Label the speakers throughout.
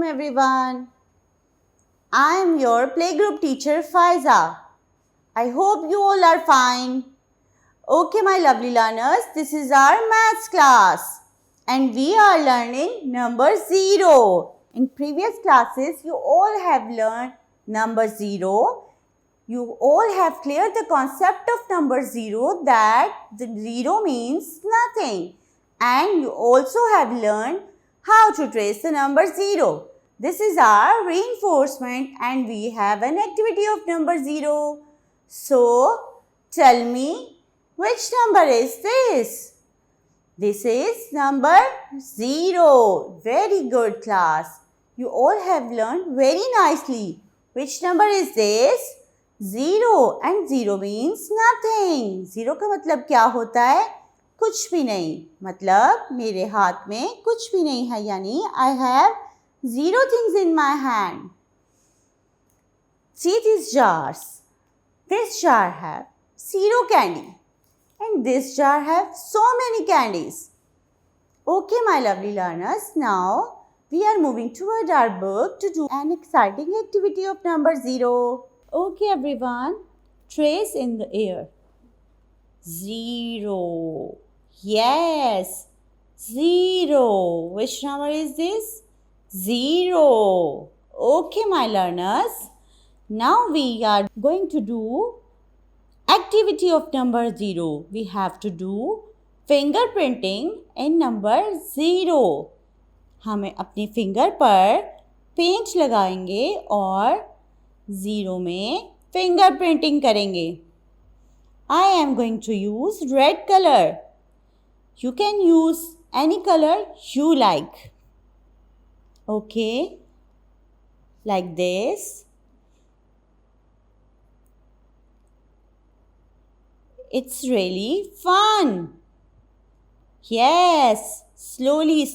Speaker 1: everyone. I am your playgroup teacher Faiza. I hope you all are fine. Okay, my lovely learners, this is our maths class and we are learning number 0. In previous classes, you all have learned number 0. You all have cleared the concept of number 0, that the 0 means nothing. And you also have learned how to trace the number 0. This is our reinforcement and we have an activity of number 0. So, tell me, which number is this? This is number 0. Very good, class. You all have learned very nicely. Which number is this? 0. And 0 means nothing. 0 का मतलब क्या होता है? कुछ भी नहीं. मतलब मेरे हाथ में कुछ भी नहीं है, यानी I have 0 things in my hand. See these jars. This jar have 0 candy and this jar have so many candies. Okay, my lovely learners, now we are moving toward our book to do an exciting activity of number 0. Okay, everyone, trace in the air. 0. Yes, 0. Which number is this? 0. Okay, my learners. Now we are going to do activity of number 0. We have to do fingerprinting in number 0. हमें अपने finger पर paint लगाएंगे और 0 में fingerprinting करेंगे. I am going to use red color. You can use any color you like. Okay, like this. It's really fun. Yes, slowly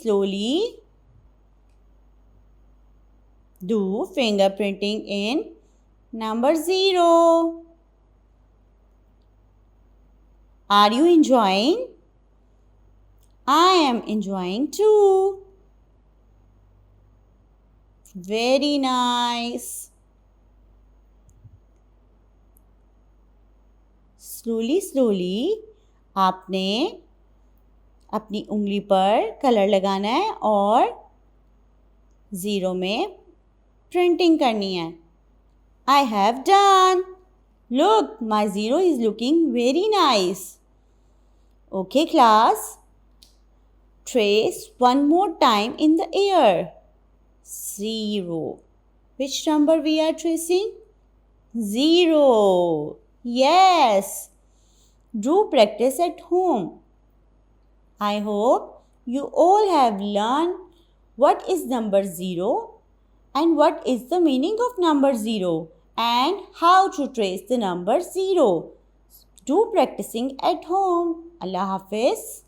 Speaker 1: do fingerprinting in number 0. Are you enjoying? I am enjoying too. Very nice. Slowly आपने अपनी उंगली पर colour लगाना है और 0 में printing करनी है. I have done. Look, my 0 is looking very nice. Okay, class. Trace one more time in the air. 0. Which number we are tracing? 0. Yes. Do practice at home. I hope you all have learned what is number 0 and what is the meaning of number 0 and how to trace the number 0. Do practicing at home. Allah Hafiz.